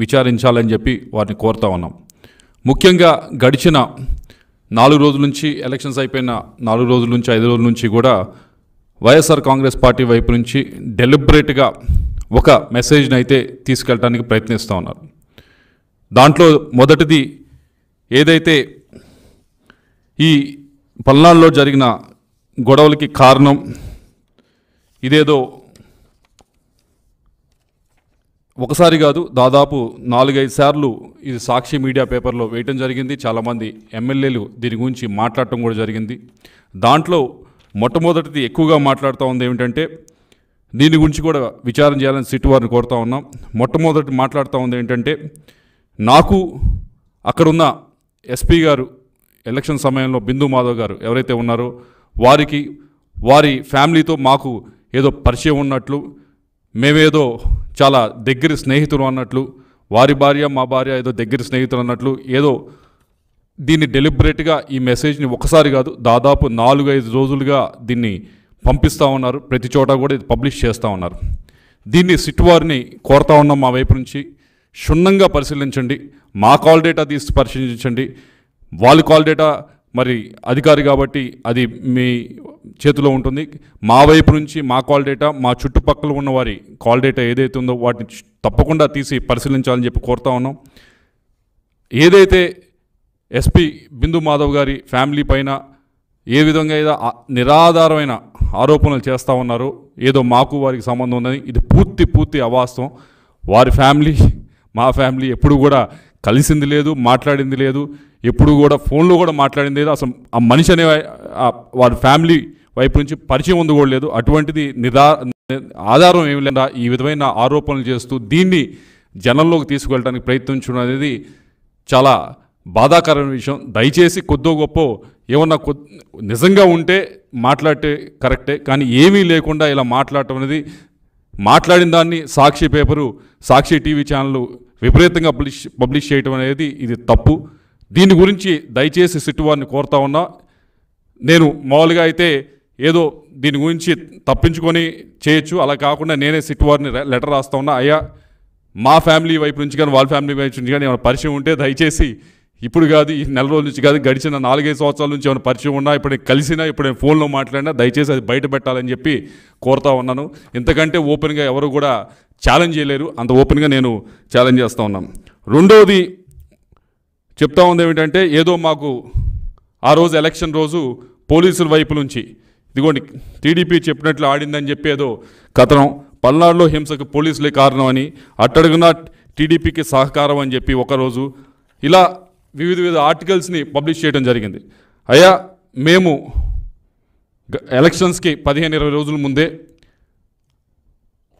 విచారించాలని చెప్పి వారిని కోరుతా ఉన్నాం. ముఖ్యంగా గడిచిన 4 రోజుల నుంచి ఎలక్షన్స్ అయిపోయిన 4 రోజుల నుంచి 5 రోజుల నుంచి కూడా వైఎస్ఆర్ కాంగ్రెస్ పార్టీ వైపు నుంచి డెలిబరేట్గా ఒక మెసేజ్ని అయితే తీసుకెళ్ళడానికి ప్రయత్నిస్తూ ఉన్నారు. దాంట్లో మొదటిది ఏదైతే ఈ పల్నాడులో జరిగిన గొడవలకి కారణం ఇదేదో ఒకసారి కాదు, దాదాపు 4-5 సార్లు ఇది సాక్షి మీడియా పేపర్లో వేయటం జరిగింది. చాలామంది ఎమ్మెల్యేలు దీని గురించి మాట్లాడటం కూడా జరిగింది. దాంట్లో మొట్టమొదటిది ఎక్కువగా మాట్లాడుతూ ఉంది ఏమిటంటే, దీని గురించి కూడా విచారణ చేయాలని సిట్ వారిని కోరుతా ఉన్నాం. మొట్టమొదటి మాట్లాడుతూ ఉంది ఏంటంటే, నాకు అక్కడున్న ఎస్పీ గారు ఎలక్షన్ సమయంలో బిందు మాధవ్ గారు ఎవరైతే ఉన్నారో వారికి వారి ఫ్యామిలీతో మాకు ఏదో పరిచయం ఉన్నట్లు, మేమేదో చాలా దగ్గర స్నేహితులు అన్నట్లు, వారి భార్య మా భార్య ఏదో దగ్గర స్నేహితులు అన్నట్లు ఏదో దీన్ని డెలిబరేట్గా ఈ మెసేజ్ని ఒకసారి కాదు దాదాపు 4-5 రోజులుగా దీన్ని పంపిస్తూ ఉన్నారు. ప్రతి చోట కూడా ఇది పబ్లిష్ చేస్తూ ఉన్నారు. దీన్ని సిట్ వారిని కోరుతా ఉన్నాం, మా వైపు నుంచి క్షుణ్ణంగా పరిశీలించండి, మా కాల్ డేటా తీసి పరిశీలించండి. వాళ్ళ కాల్ డేటా మరి అధికారి కాబట్టి అది మీ చేతిలో ఉంటుంది. మా వైపు నుంచి మా కాల్ డేటా, మా చుట్టుపక్కల ఉన్న వారి కాల్ డేటా ఏదైతే ఉందో వాటిని తప్పకుండా తీసి పరిశీలించాలని చెప్పి కోరుతా ఉన్నాం. ఏదైతే ఎస్పీ బిందు మాధవ్ గారి ఫ్యామిలీ పైన ఏ విధంగా ఏదో నిరాధారమైన ఆరోపణలు చేస్తూ ఉన్నారో, ఏదో మాకు వారికి సంబంధం ఉందని, ఇది పూర్తి అవాస్తవం. వారి ఫ్యామిలీ మా ఫ్యామిలీ ఎప్పుడు కూడా కలిసింది లేదు, మాట్లాడింది లేదు, ఎప్పుడు కూడా ఫోన్లో కూడా మాట్లాడింది లేదు. అసలు ఆ మనిషి అనే వారి ఫ్యామిలీ వైపు నుంచి పరిచయం ఉంది కూడా లేదు. అటువంటిది ఆధారం ఏమి లేదా ఈ విధమైన ఆరోపణలు చేస్తూ దీన్ని జనంలోకి తీసుకువెళ్ళడానికి ప్రయత్నించడం అనేది చాలా బాధాకరమైన విషయం. దయచేసి కొద్దో గొప్ప ఏమన్నా నిజంగా ఉంటే మాట్లాడితే కరెక్టే, కానీ ఏమీ లేకుండా ఇలా మాట్లాడటం అనేది, మాట్లాడిన దాన్ని సాక్షి పేపరు, సాక్షి టీవీ ఛానళ్ళు విపరీతంగా పబ్లిష్ చేయటం అనేది ఇది తప్పు. దీని గురించి దయచేసి సిట్ వారిని కోరుతా ఉన్నా. నేను మామూలుగా అయితే ఏదో దీని గురించి తప్పించుకొని చేయొచ్చు, అలా కాకుండా నేనే సిట్ వారిని లెటర్ రాస్తా ఉన్నా. అయ్యా, మా ఫ్యామిలీ వైపు నుంచి కానీ వాళ్ళ ఫ్యామిలీ వైపు నుంచి కానీ ఏమైనా పరిచయం ఉంటే దయచేసి ఇప్పుడు కాదు, ఈ నెల రోజుల నుంచి కాదు, గడిచిన 4-5 సంవత్సరాల నుంచి ఏమైనా పరిచయం ఉన్నా, ఇప్పుడు నేను కలిసినా, ఇప్పుడు నేను ఫోన్లో మాట్లాడినా దయచేసి అది బయట పెట్టాలని చెప్పి కోరుతా ఉన్నాను. ఇంతకంటే ఓపెన్గా ఎవరు కూడా ఛాలెంజ్ చేయలేరు, అంత ఓపెన్గా నేను ఛాలెంజ్ చేస్తూ ఉన్నాను. రెండోది చెప్తా ఉంది ఏమిటంటే, ఏదో మాకు ఆ రోజు ఎలక్షన్ రోజు పోలీసుల వైపు నుంచి ఇదిగోండి టీడీపీ చెప్పినట్లు ఆడిందని చెప్పి ఏదో కథనం, పల్నాడులో హింసకు పోలీసులే కారణం అని, అట్టడుగున టీడీపీకి సహకారం అని చెప్పి ఒకరోజు ఇలా వివిధ ఆర్టికల్స్ని పబ్లిష్ చేయడం జరిగింది. అయ్యా, మేము ఎలక్షన్స్కి 15-20 రోజుల ముందే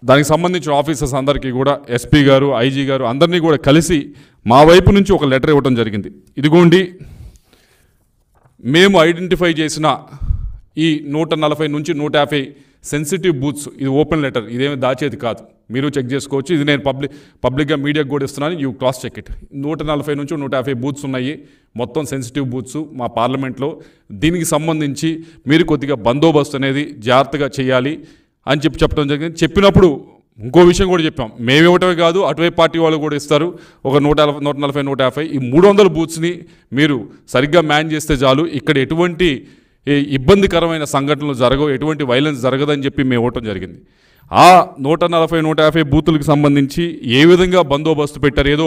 దానికి సంబంధించిన ఆఫీసర్స్ అందరికీ కూడా ఎస్పీ గారు, ఐజీ గారు అందరినీ కూడా కలిసి మా వైపు నుంచి ఒక లెటర్ ఇవ్వడం జరిగింది. ఇదిగోండి మేము ఐడెంటిఫై చేసిన ఈ 140 నుంచి 150 సెన్సిటివ్ బూత్స్, ఇది ఓపెన్ లెటర్, ఇదేమి దాచేది కాదు, మీరు చెక్ చేసుకోవచ్చు. ఇది నేను పబ్లిక్గా మీడియాకు కూడా ఇస్తున్నాను, యూ క్రాస్ చెక్ ఇట్. 140 నుంచి 150 బూత్స్ ఉన్నాయి, మొత్తం సెన్సిటివ్ బూత్స్ మా పార్లమెంట్లో. దీనికి సంబంధించి మీరు కొద్దిగా బందోబస్తు అనేది జాగ్రత్తగా చేయాలి అని చెప్పడం జరిగింది. చెప్పినప్పుడు ఇంకో విషయం కూడా చెప్పాం, మేము ఇవ్వటమే కాదు అటువైపు పార్టీ వాళ్ళు కూడా ఇస్తారు, ఒక 140, 150 ఈ 300 బూత్స్ని మీరు సరిగ్గా మ్యాన్ చేస్తే చాలు, ఇక్కడ ఎటువంటి ఇబ్బందికరమైన సంఘటనలు జరగవు, ఎటువంటి వైలెన్స్ జరగదని చెప్పి మేము ఇవ్వటం జరిగింది. ఆ 140, 150 బూతులకు సంబంధించి ఏ విధంగా బందోబస్తు పెట్టారు, ఏదో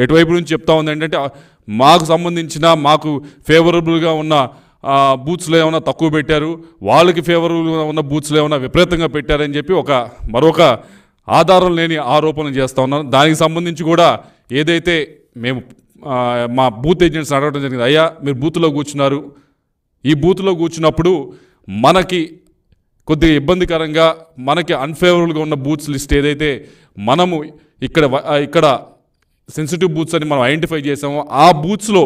ఎటువైపు నుంచి చెప్తా ఉంది ఏంటంటే మాకు సంబంధించిన మాకు ఫేవరబుల్గా ఉన్న బూత్స్లో ఏమైనా తక్కువ పెట్టారు, వాళ్ళకి ఫేవరబుల్గా ఉన్న బూత్స్లో ఏమైనా విపరీతంగా పెట్టారని చెప్పి మరొక ఆధారం లేని ఆరోపణలు చేస్తూ ఉన్నాను. దానికి సంబంధించి కూడా ఏదైతే మేము మా బూత్ ఏజెంట్స్ అడగడం జరిగింది, అయ్యా మీరు బూత్లో కూర్చున్నారు, ఈ బూత్లో కూర్చున్నప్పుడు మనకి కొద్దిగా ఇబ్బందికరంగా మనకి అన్ఫేవరబుల్గా ఉన్న బూత్స్ లిస్ట్ ఏదైతే మనము ఇక్కడ సెన్సిటివ్ బూత్స్ అని మనం ఐడెంటిఫై చేసామో ఆ బూత్స్లో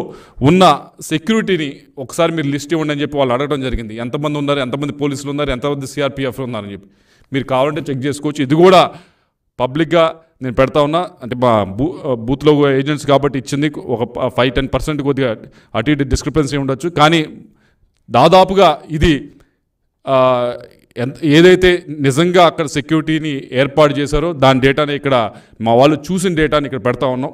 ఉన్న సెక్యూరిటీని ఒకసారి మీరు లిస్ట్ ఇవ్వండి అని చెప్పి వాళ్ళు అడగడం జరిగింది. ఎంతమంది ఉన్నారు, ఎంతమంది పోలీసులు ఉన్నారు, ఎంతమంది సిఆర్పిఎఫ్ ఉన్నారని చెప్పి మీరు కావాలంటే చెక్ చేసుకోవచ్చు. ఇది కూడా పబ్లిక్గా నేను పెడతా ఉన్నా, అంటే మా బూత్లో ఏజెంట్స్ కాబట్టి ఇచ్చింది, ఒక 5-10% కొద్దిగా అటు ఇటు డిస్క్రిపెన్సీ ఉండొచ్చు, కానీ దాదాపుగా ఇది ఏదైతే నిజంగా అక్కడ సెక్యూరిటీని ఏర్పాటు చేశారో దాని డేటాని ఇక్కడ మా వాళ్ళు చూసిన డేటాని ఇక్కడ పెడతా ఉన్నాం.